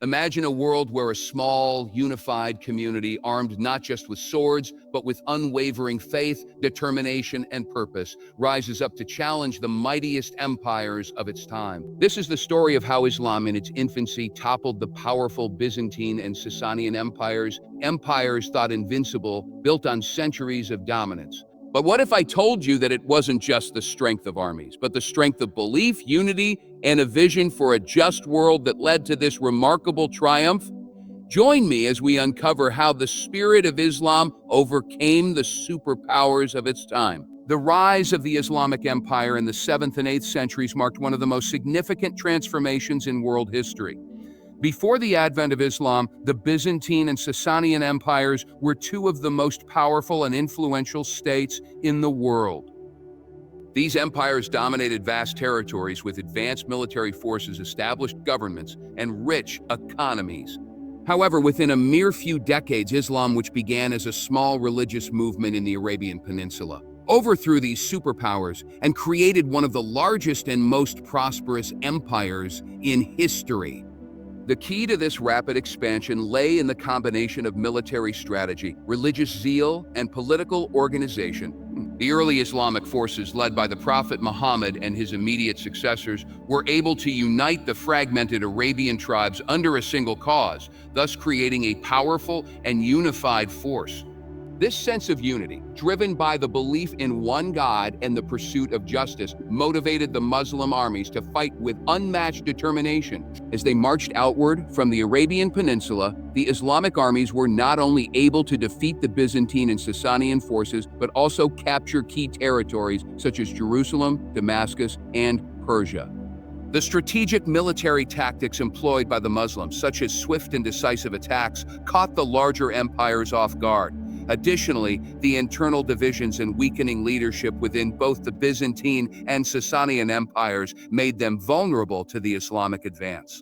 Imagine a world where a small, unified community, armed not just with swords, but with unwavering faith, determination, and purpose, rises up to challenge the mightiest empires of its time. This is the story of how Islam in its infancy toppled the powerful Byzantine and Sasanian empires, empires thought invincible, built on centuries of dominance. But what if I told you that it wasn't just the strength of armies, but the strength of belief, unity, and a vision for a just world that led to this remarkable triumph? Join me as we uncover how the spirit of Islam overcame the superpowers of its time. The rise of the Islamic Empire in the 7th and 8th centuries marked one of the most significant transformations in world history. Before the advent of Islam, the Byzantine and Sasanian empires were two of the most powerful and influential states in the world. These empires dominated vast territories with advanced military forces, established governments, and rich economies. However, within a mere few decades, Islam, which began as a small religious movement in the Arabian Peninsula, overthrew these superpowers and created one of the largest and most prosperous empires in history. The key to this rapid expansion lay in the combination of military strategy, religious zeal, and political organization. The early Islamic forces, led by the Prophet Muhammad and his immediate successors, were able to unite the fragmented Arabian tribes under a single cause, thus creating a powerful and unified force. This sense of unity, driven by the belief in one God and the pursuit of justice, motivated the Muslim armies to fight with unmatched determination. As they marched outward from the Arabian Peninsula, the Islamic armies were not only able to defeat the Byzantine and Sasanian forces, but also capture key territories such as Jerusalem, Damascus, and Persia. The strategic military tactics employed by the Muslims, such as swift and decisive attacks, caught the larger empires off guard. Additionally, the internal divisions and weakening leadership within both the Byzantine and Sasanian empires made them vulnerable to the Islamic advance.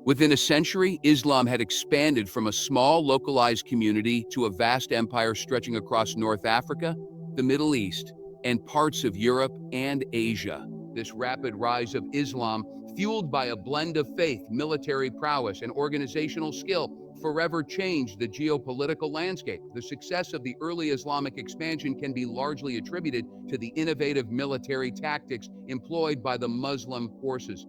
Within a century, Islam had expanded from a small, localized community to a vast empire stretching across North Africa, the Middle East, and parts of Europe and Asia. This rapid rise of Islam, fueled by a blend of faith, military prowess, and organizational skill, forever changed the geopolitical landscape. The success of the early Islamic expansion can be largely attributed to the innovative military tactics employed by the Muslim forces.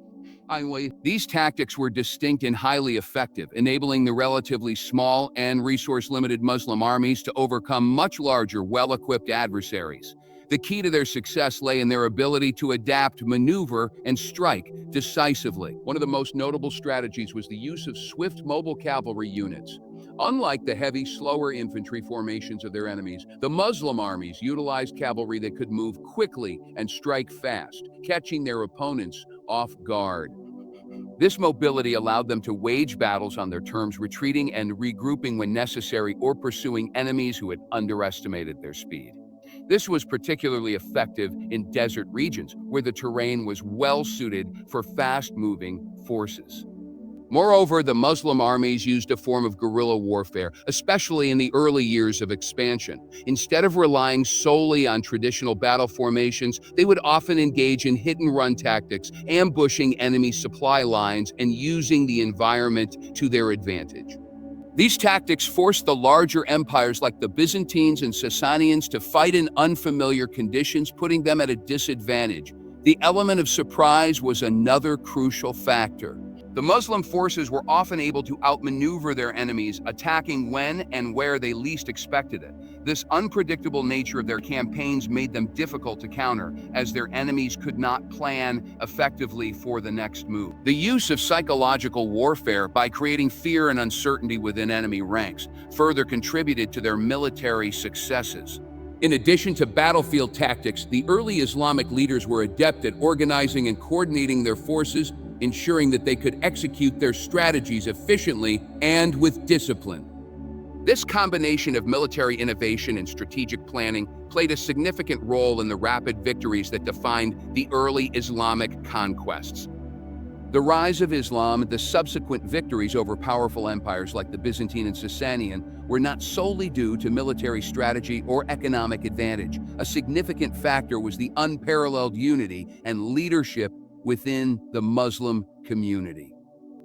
These tactics were distinct and highly effective, enabling the relatively small and resource-limited Muslim armies to overcome much larger, well-equipped adversaries. The key to their success lay in their ability to adapt, maneuver, and strike decisively. One of the most notable strategies was the use of swift mobile cavalry units. Unlike the heavy, slower infantry formations of their enemies, the Muslim armies utilized cavalry that could move quickly and strike fast, catching their opponents off guard. This mobility allowed them to wage battles on their terms, retreating and regrouping when necessary, or pursuing enemies who had underestimated their speed. This was particularly effective in desert regions, where the terrain was well-suited for fast-moving forces. Moreover, the Muslim armies used a form of guerrilla warfare, especially in the early years of expansion. Instead of relying solely on traditional battle formations, they would often engage in hit-and-run tactics, ambushing enemy supply lines and using the environment to their advantage. These tactics forced the larger empires like the Byzantines and Sasanians to fight in unfamiliar conditions, putting them at a disadvantage. The element of surprise was another crucial factor. The Muslim forces were often able to outmaneuver their enemies, attacking when and where they least expected it. This unpredictable nature of their campaigns made them difficult to counter, as their enemies could not plan effectively for the next move. The use of psychological warfare, by creating fear and uncertainty within enemy ranks, further contributed to their military successes. In addition to battlefield tactics, the early Islamic leaders were adept at organizing and coordinating their forces, ensuring that they could execute their strategies efficiently and with discipline. This combination of military innovation and strategic planning played a significant role in the rapid victories that defined the early Islamic conquests. The rise of Islam and the subsequent victories over powerful empires like the Byzantine and Sasanian were not solely due to military strategy or economic advantage. A significant factor was the unparalleled unity and leadership within the Muslim community.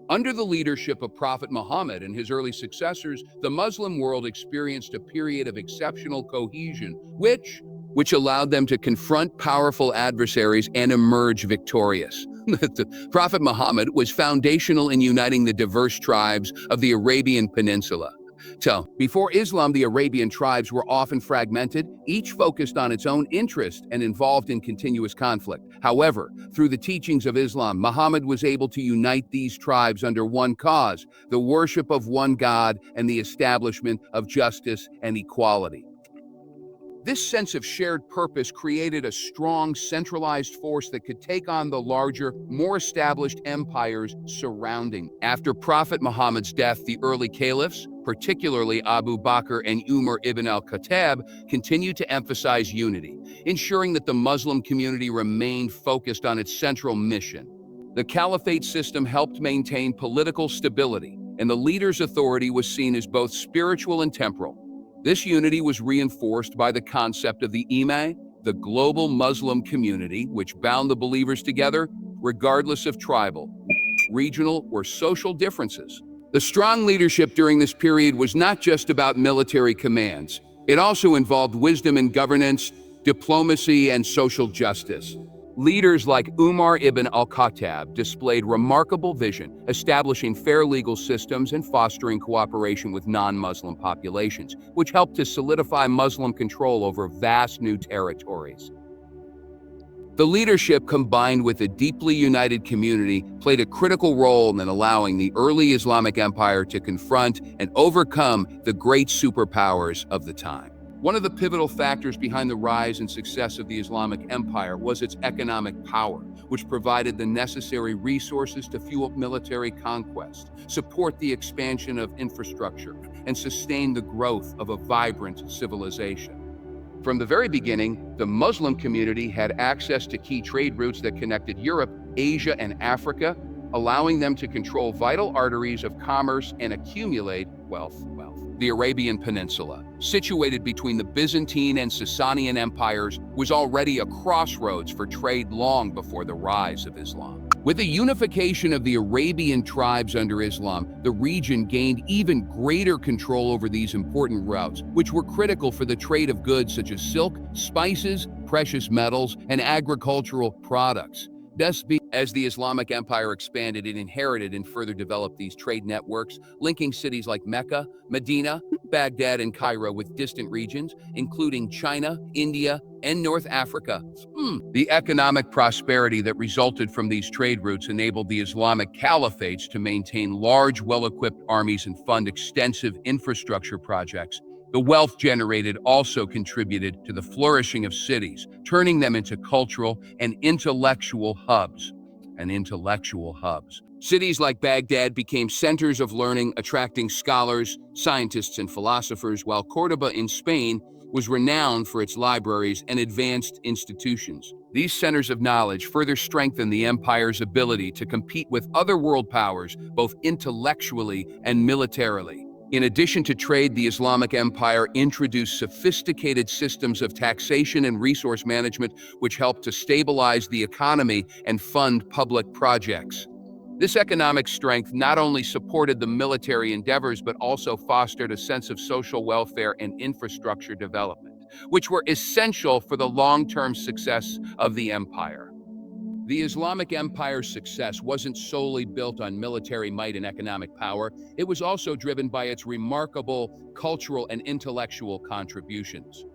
Under the leadership of Prophet Muhammad and his early successors, the Muslim world experienced a period of exceptional cohesion, which allowed them to confront powerful adversaries and emerge victorious. The Prophet Muhammad was foundational in uniting the diverse tribes of the Arabian Peninsula. So, before Islam, the Arabian tribes were often fragmented, each focused on its own interest and involved in continuous conflict. However, through the teachings of Islam, Muhammad was able to unite these tribes under one cause, the worship of one God and the establishment of justice and equality. This sense of shared purpose created a strong, centralized force that could take on the larger, more established empires surrounding. After Prophet Muhammad's death, the early caliphs, particularly Abu Bakr and Umar ibn al-Khattab, continued to emphasize unity, ensuring that the Muslim community remained focused on its central mission. The caliphate system helped maintain political stability, and the leader's authority was seen as both spiritual and temporal. This unity was reinforced by the concept of the Ummah, the global Muslim community, which bound the believers together regardless of tribal, regional, or social differences. The strong leadership during this period was not just about military commands. It also involved wisdom in governance, diplomacy, and social justice. Leaders like Umar ibn al-Khattab displayed remarkable vision, establishing fair legal systems and fostering cooperation with non-Muslim populations, which helped to solidify Muslim control over vast new territories. The leadership, combined with a deeply united community, played a critical role in allowing the early Islamic Empire to confront and overcome the great superpowers of the time. One of the pivotal factors behind the rise and success of the Islamic Empire was its economic power, which provided the necessary resources to fuel military conquest, support the expansion of infrastructure, and sustain the growth of a vibrant civilization. From the very beginning, the Muslim community had access to key trade routes that connected Europe, Asia, and Africa, allowing them to control vital arteries of commerce and accumulate wealth. The Arabian Peninsula, situated between the Byzantine and Sasanian empires, was already a crossroads for trade long before the rise of Islam. With the unification of the Arabian tribes under Islam, the region gained even greater control over these important routes, which were critical for the trade of goods such as silk, spices, precious metals, and agricultural products. As the Islamic Empire expanded, it inherited and further developed these trade networks, linking cities like Mecca, Medina, Baghdad, and Cairo with distant regions, including China, India, and North Africa. The economic prosperity that resulted from these trade routes enabled the Islamic caliphates to maintain large, well-equipped armies and fund extensive infrastructure projects. The wealth generated also contributed to the flourishing of cities, turning them into cultural and intellectual hubs. Cities like Baghdad became centers of learning, attracting scholars, scientists, and philosophers, while Córdoba in Spain was renowned for its libraries and advanced institutions. These centers of knowledge further strengthened the empire's ability to compete with other world powers, both intellectually and militarily. In addition to trade, the Islamic Empire introduced sophisticated systems of taxation and resource management, which helped to stabilize the economy and fund public projects. This economic strength not only supported the military endeavors, but also fostered a sense of social welfare and infrastructure development, which were essential for the long-term success of the empire. The Islamic Empire's success wasn't solely built on military might and economic power. It was also driven by its remarkable cultural and intellectual contributions.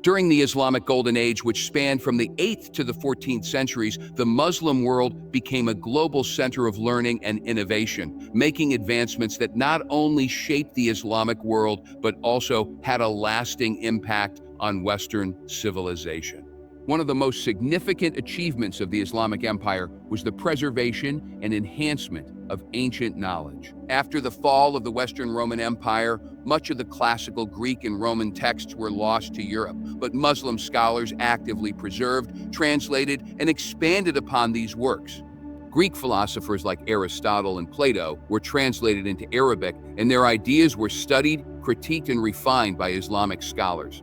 During the Islamic Golden Age, which spanned from the 8th to the 14th centuries, the Muslim world became a global center of learning and innovation, making advancements that not only shaped the Islamic world, but also had a lasting impact on Western civilization. One of the most significant achievements of the Islamic Empire was the preservation and enhancement of ancient knowledge. After the fall of the Western Roman Empire, much of the classical Greek and Roman texts were lost to Europe, but Muslim scholars actively preserved, translated, and expanded upon these works. Greek philosophers like Aristotle and Plato were translated into Arabic, and their ideas were studied, critiqued, and refined by Islamic scholars.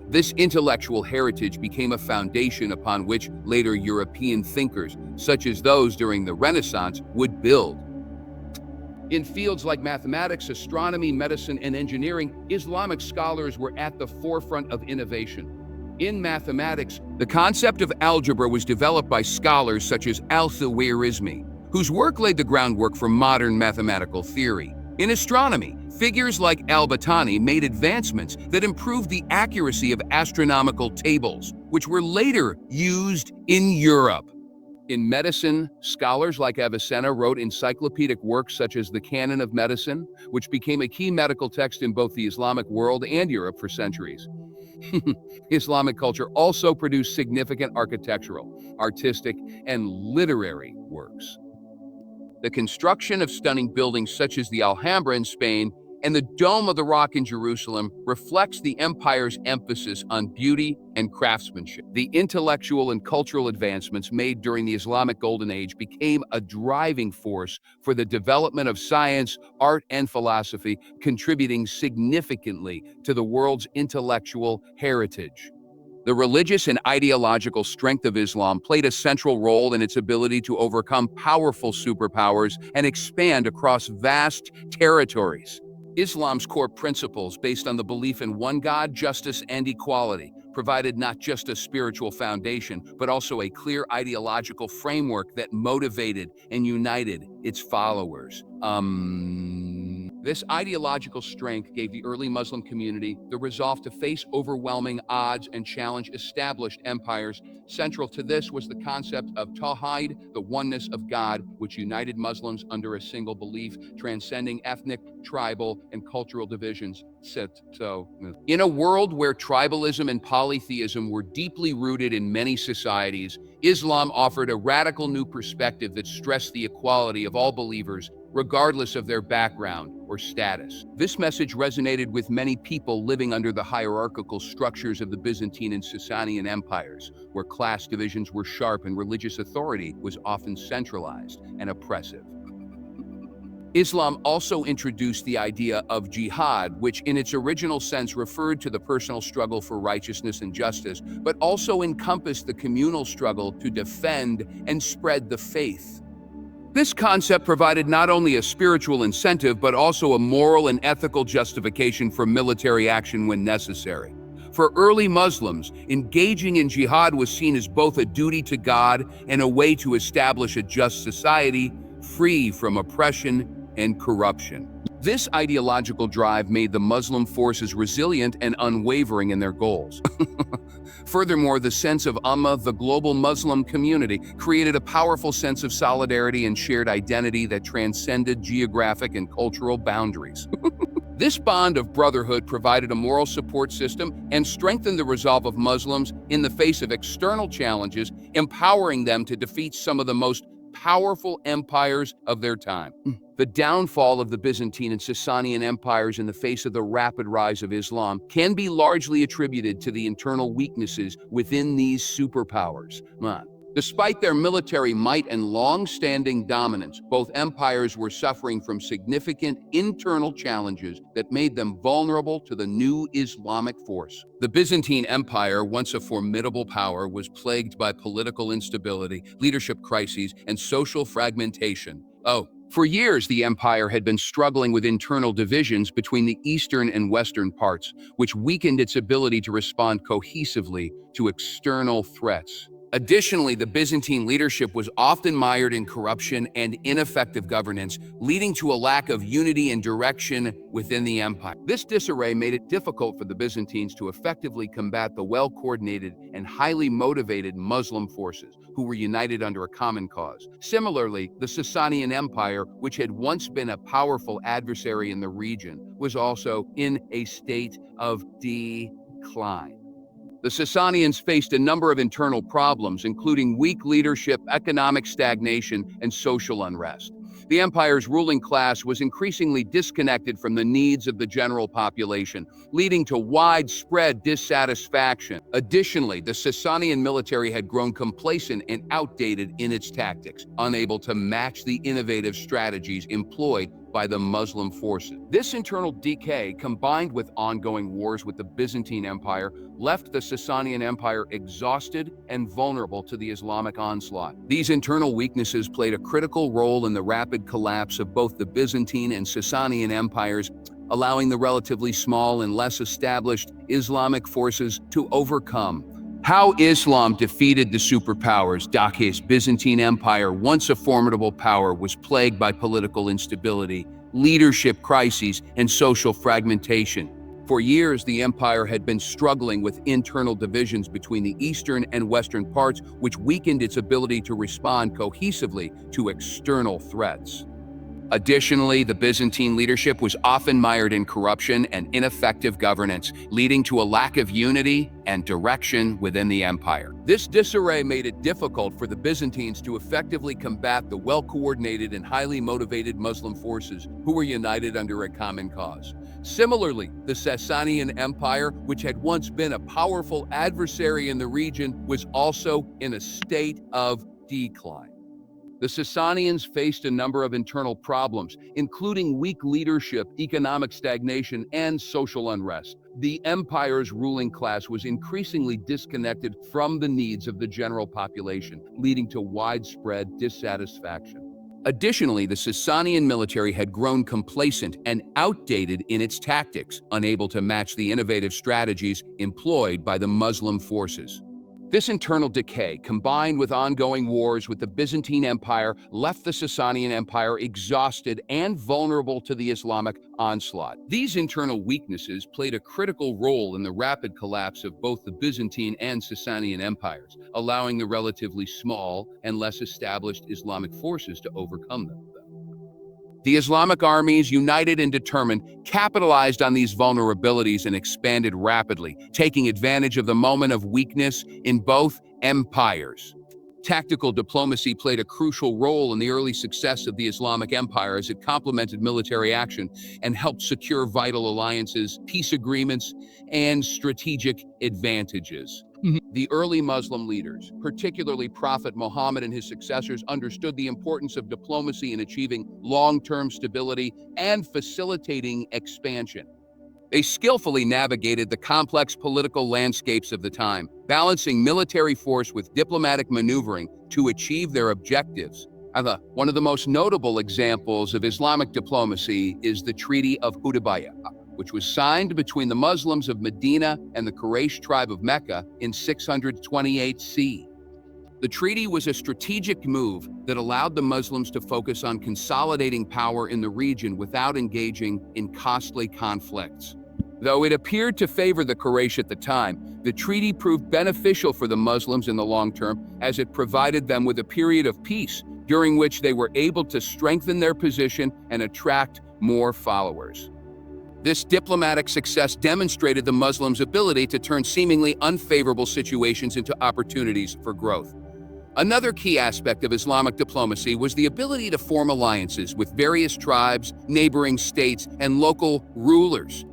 This intellectual heritage became a foundation upon which later European thinkers, such as those during the Renaissance, would build. In fields like mathematics, astronomy, medicine, and engineering, Islamic scholars were at the forefront of innovation. In mathematics, the concept of algebra was developed by scholars such as al-Khwarizmi, whose work laid the groundwork for modern mathematical theory. In astronomy, figures like al-Battani made advancements that improved the accuracy of astronomical tables, which were later used in Europe. In medicine, scholars like Avicenna wrote encyclopedic works such as the Canon of Medicine, which became a key medical text in both the Islamic world and Europe for centuries. Islamic culture also produced significant architectural, artistic, and literary works. The construction of stunning buildings such as the Alhambra in Spain and the Dome of the Rock in Jerusalem reflects the empire's emphasis on beauty and craftsmanship. The intellectual and cultural advancements made during the Islamic Golden Age became a driving force for the development of science, art, and philosophy, contributing significantly to the world's intellectual heritage. The religious and ideological strength of Islam played a central role in its ability to overcome powerful superpowers and expand across vast territories. Islam's core principles, based on the belief in one God, justice, and equality, provided not just a spiritual foundation, but also a clear ideological framework that motivated and united its followers. This ideological strength gave the early Muslim community the resolve to face overwhelming odds and challenge established empires. Central to this was the concept of Tawhid, the oneness of God, which united Muslims under a single belief, transcending ethnic, tribal, and cultural divisions. In a world where tribalism and polytheism were deeply rooted in many societies, Islam offered a radical new perspective that stressed the equality of all believers, regardless of their background or status. This message resonated with many people living under the hierarchical structures of the Byzantine and Sasanian empires, where class divisions were sharp and religious authority was often centralized and oppressive. Islam also introduced the idea of jihad, which in its original sense referred to the personal struggle for righteousness and justice, but also encompassed the communal struggle to defend and spread the faith. This concept provided not only a spiritual incentive, but also a moral and ethical justification for military action when necessary. For early Muslims, engaging in jihad was seen as both a duty to God and a way to establish a just society free from oppression and corruption. This ideological drive made the Muslim forces resilient and unwavering in their goals. Furthermore, the sense of Ummah, the global Muslim community, created a powerful sense of solidarity and shared identity that transcended geographic and cultural boundaries. This bond of brotherhood provided a moral support system and strengthened the resolve of Muslims in the face of external challenges, empowering them to defeat some of the most powerful empires of their time. The downfall of the Byzantine and Sasanian empires in the face of the rapid rise of Islam can be largely attributed to the internal weaknesses within these superpowers. Despite their military might and long-standing dominance, both empires were suffering from significant internal challenges that made them vulnerable to the new Islamic force. The Byzantine Empire, once a formidable power, was plagued by political instability, leadership crises, and social fragmentation. For years, the empire had been struggling with internal divisions between the eastern and western parts, which weakened its ability to respond cohesively to external threats. Additionally, the Byzantine leadership was often mired in corruption and ineffective governance, leading to a lack of unity and direction within the empire. This disarray made it difficult for the Byzantines to effectively combat the well-coordinated and highly motivated Muslim forces, who were united under a common cause. Similarly, the Sasanian Empire, which had once been a powerful adversary in the region, was also in a state of decline. The Sasanians faced a number of internal problems, including weak leadership, economic stagnation, and social unrest. The empire's ruling class was increasingly disconnected from the needs of the general population, leading to widespread dissatisfaction. Additionally, the Sasanian military had grown complacent and outdated in its tactics, unable to match the innovative strategies employed by the Muslim forces. This internal decay, combined with ongoing wars with the Byzantine Empire, left the Sasanian Empire exhausted and vulnerable to the Islamic onslaught. These internal weaknesses played a critical role in the rapid collapse of both the Byzantine and Sasanian empires, allowing the relatively small and less established Islamic forces to overcome. How Islam defeated the superpowers. Daki's Byzantine Empire, once a formidable power, was plagued by political instability, leadership crises, and social fragmentation. For years, the empire had been struggling with internal divisions between the eastern and western parts, which weakened its ability to respond cohesively to external threats. Additionally, the Byzantine leadership was often mired in corruption and ineffective governance, leading to a lack of unity and direction within the empire. This disarray made it difficult for the Byzantines to effectively combat the well-coordinated and highly motivated Muslim forces who were united under a common cause. Similarly, the Sasanian Empire, which had once been a powerful adversary in the region, was also in a state of decline. The Sasanians faced a number of internal problems, including weak leadership, economic stagnation, and social unrest. The empire's ruling class was increasingly disconnected from the needs of the general population, leading to widespread dissatisfaction. Additionally, the Sasanian military had grown complacent and outdated in its tactics, unable to match the innovative strategies employed by the Muslim forces. This internal decay, combined with ongoing wars with the Byzantine Empire, left the Sasanian Empire exhausted and vulnerable to the Islamic onslaught. These internal weaknesses played a critical role in the rapid collapse of both the Byzantine and Sasanian empires, allowing the relatively small and less established Islamic forces to overcome them. The Islamic armies, united and determined, capitalized on these vulnerabilities and expanded rapidly, taking advantage of the moment of weakness in both empires. Tactical diplomacy played a crucial role in the early success of the Islamic Empire as it complemented military action and helped secure vital alliances, peace agreements, and strategic advantages. The early Muslim leaders, particularly Prophet Muhammad and his successors, understood the importance of diplomacy in achieving long-term stability and facilitating expansion. They skillfully navigated the complex political landscapes of the time, balancing military force with diplomatic maneuvering to achieve their objectives. One of the most notable examples of Islamic diplomacy is the Treaty of Hudaybiyah, which was signed between the Muslims of Medina and the Quraysh tribe of Mecca in 628 CE. The treaty was a strategic move that allowed the Muslims to focus on consolidating power in the region without engaging in costly conflicts. Though it appeared to favor the Quraysh at the time, the treaty proved beneficial for the Muslims in the long term as it provided them with a period of peace during which they were able to strengthen their position and attract more followers. This diplomatic success demonstrated the Muslims' ability to turn seemingly unfavorable situations into opportunities for growth. Another key aspect of Islamic diplomacy was the ability to form alliances with various tribes, neighboring states, and local rulers.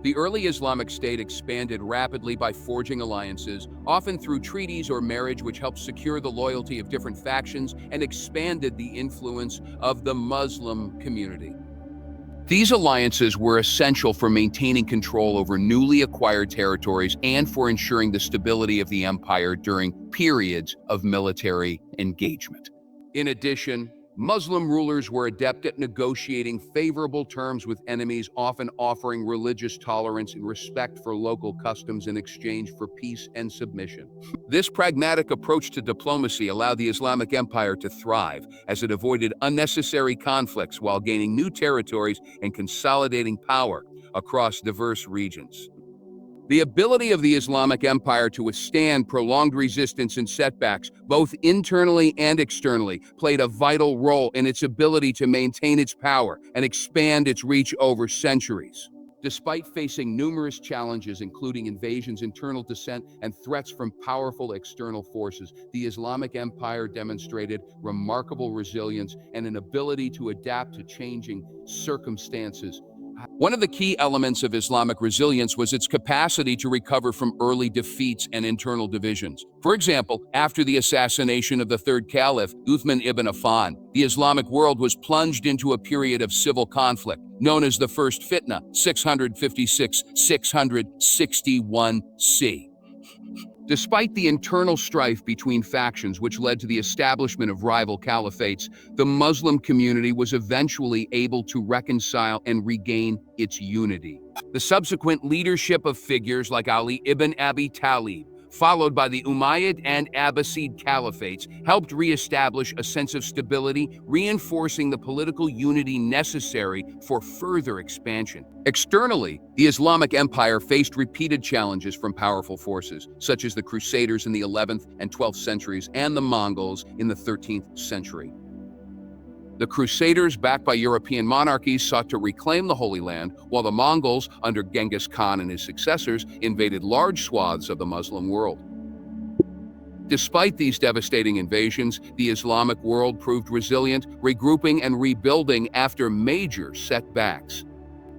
The early Islamic state expanded rapidly by forging alliances, often through treaties or marriage, which helped secure the loyalty of different factions and expanded the influence of the Muslim community. These alliances were essential for maintaining control over newly acquired territories and for ensuring the stability of the empire during periods of military engagement. In addition, Muslim rulers were adept at negotiating favorable terms with enemies, often offering religious tolerance and respect for local customs in exchange for peace and submission. This pragmatic approach to diplomacy allowed the Islamic Empire to thrive, as it avoided unnecessary conflicts while gaining new territories and consolidating power across diverse regions. The ability of the Islamic Empire to withstand prolonged resistance and setbacks, both internally and externally, played a vital role in its ability to maintain its power and expand its reach over centuries. Despite facing numerous challenges, including invasions, internal dissent, and threats from powerful external forces, the Islamic Empire demonstrated remarkable resilience and an ability to adapt to changing circumstances. One of the key elements of Islamic resilience was its capacity to recover from early defeats and internal divisions. For example, after the assassination of the third caliph, Uthman ibn Affan, the Islamic world was plunged into a period of civil conflict, known as the First Fitna, 656-661 C. Despite the internal strife between factions which led to the establishment of rival caliphates, the Muslim community was eventually able to reconcile and regain its unity. The subsequent leadership of figures like Ali ibn Abi Talib, followed by the Umayyad and Abbasid caliphates, helped re-establish a sense of stability, reinforcing the political unity necessary for further expansion. Externally, the Islamic Empire faced repeated challenges from powerful forces, such as the Crusaders in the 11th and 12th centuries and the Mongols in the 13th century. The Crusaders, backed by European monarchies, sought to reclaim the Holy Land, while the Mongols, under Genghis Khan and his successors, invaded large swaths of the Muslim world. Despite these devastating invasions, the Islamic world proved resilient, regrouping and rebuilding after major setbacks.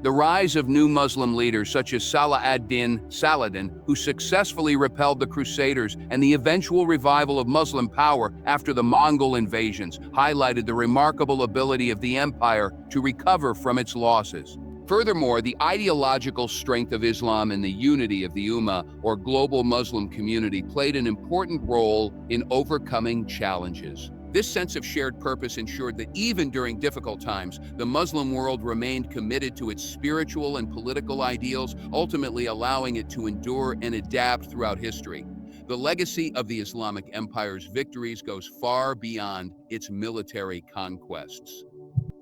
The rise of new Muslim leaders such as Salah ad-Din Saladin, who successfully repelled the Crusaders, and the eventual revival of Muslim power after the Mongol invasions highlighted the remarkable ability of the empire to recover from its losses. Furthermore, the ideological strength of Islam and the unity of the Ummah, or global Muslim community, played an important role in overcoming challenges. This sense of shared purpose ensured that even during difficult times, the Muslim world remained committed to its spiritual and political ideals, ultimately allowing it to endure and adapt throughout history. The legacy of the Islamic Empire's victories goes far beyond its military conquests.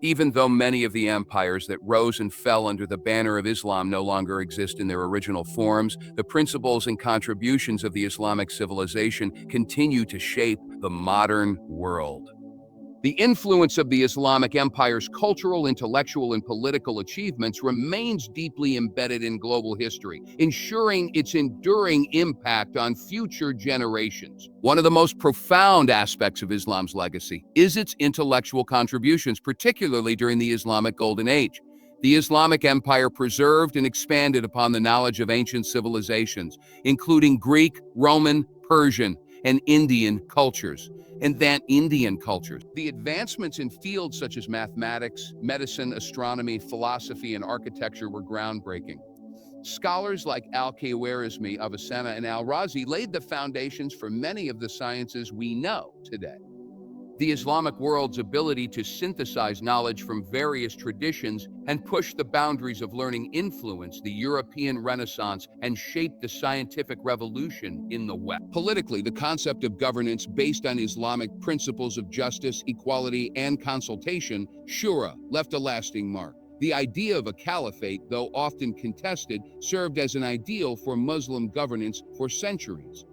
Even though many of the empires that rose and fell under the banner of Islam no longer exist in their original forms, the principles and contributions of the Islamic civilization continue to shape the modern world. The influence of the Islamic Empire's cultural, intellectual, and political achievements remains deeply embedded in global history, ensuring its enduring impact on future generations. One of the most profound aspects of Islam's legacy is its intellectual contributions, particularly during the Islamic Golden Age. The Islamic Empire preserved and expanded upon the knowledge of ancient civilizations, including Greek, Roman, Persian, and Indian cultures. The advancements in fields such as mathematics, medicine, astronomy, philosophy, and architecture were groundbreaking. Scholars like Al-Khwarizmi, Avicenna, and Al-Razi laid the foundations for many of the sciences we know today. The Islamic world's ability to synthesize knowledge from various traditions and push the boundaries of learning influenced the European Renaissance and shaped the scientific revolution in the West. Politically, the concept of governance based on Islamic principles of justice, equality, and consultation, shura, left a lasting mark. The idea of a caliphate, though often contested, served as an ideal for Muslim governance for centuries.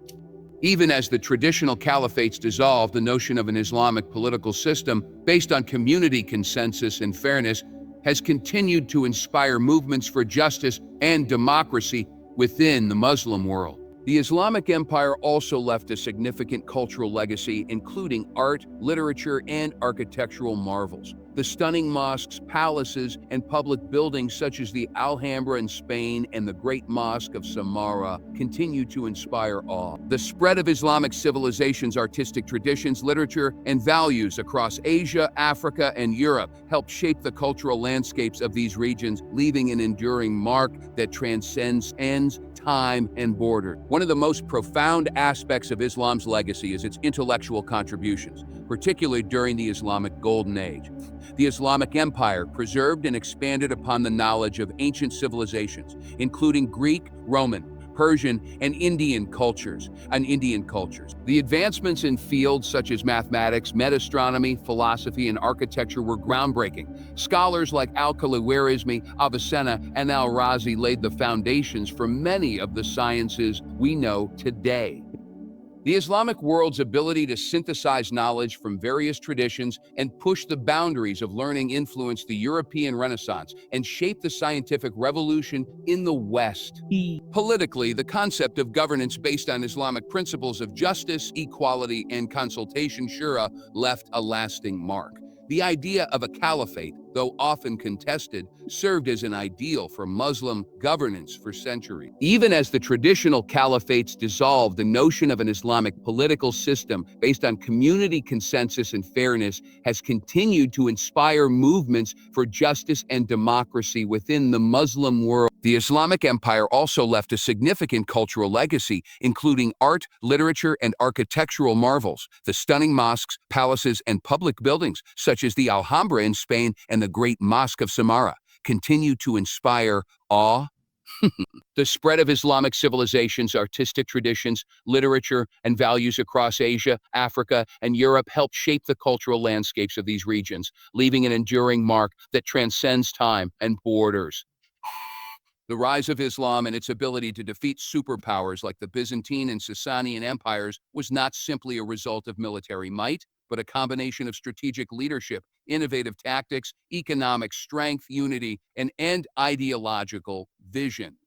Even as the traditional caliphates dissolved, the notion of an Islamic political system based on community consensus and fairness has continued to inspire movements for justice and democracy within the Muslim world. The Islamic Empire also left a significant cultural legacy, including art, literature, and architectural marvels. The stunning mosques, palaces, and public buildings such as the Alhambra in Spain and the Great Mosque of Samarra continue to inspire awe. The spread of Islamic civilization's artistic traditions, literature, and values across Asia, Africa, and Europe helped shape the cultural landscapes of these regions, leaving an enduring mark that transcends time and border. One of the most profound aspects of Islam's legacy is its intellectual contributions, particularly during the Islamic Golden Age. The Islamic Empire preserved and expanded upon the knowledge of ancient civilizations, including Greek, Roman, Persian, and Indian cultures. The advancements in fields such as mathematics, astronomy, philosophy, and architecture were groundbreaking. Scholars like Al-Khwarizmi, Avicenna, and Al-Razi laid the foundations for many of the sciences we know today. The Islamic world's ability to synthesize knowledge from various traditions and push the boundaries of learning influenced the European Renaissance and shaped the scientific revolution in the West. Politically, the concept of governance based on Islamic principles of justice, equality, and consultation, shura, left a lasting mark. The idea of a caliphate, though often contested, served as an ideal for Muslim governance for centuries. Even as the traditional caliphates dissolved, the notion of an Islamic political system based on community consensus and fairness has continued to inspire movements for justice and democracy within the Muslim world. The Islamic Empire also left a significant cultural legacy, including art, literature, and architectural marvels. The stunning mosques, palaces, and public buildings, such as the Alhambra in Spain and the Great Mosque of Samarra, continue to inspire awe. The spread of Islamic civilization's artistic traditions, literature, and values across Asia, Africa, and Europe helped shape the cultural landscapes of these regions, leaving an enduring mark that transcends time and borders. The rise of Islam and its ability to defeat superpowers like the Byzantine and Sasanian empires was not simply a result of military might, but a combination of strategic leadership, innovative tactics, economic strength, unity, and ideological vision.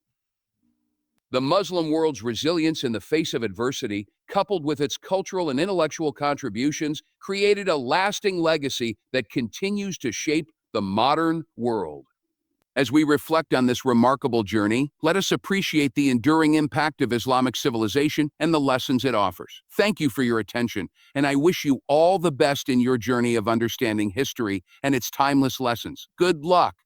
The Muslim world's resilience in the face of adversity, coupled with its cultural and intellectual contributions, created a lasting legacy that continues to shape the modern world. As we reflect on this remarkable journey, let us appreciate the enduring impact of Islamic civilization and the lessons it offers. Thank you for your attention, and I wish you all the best in your journey of understanding history and its timeless lessons. Good luck.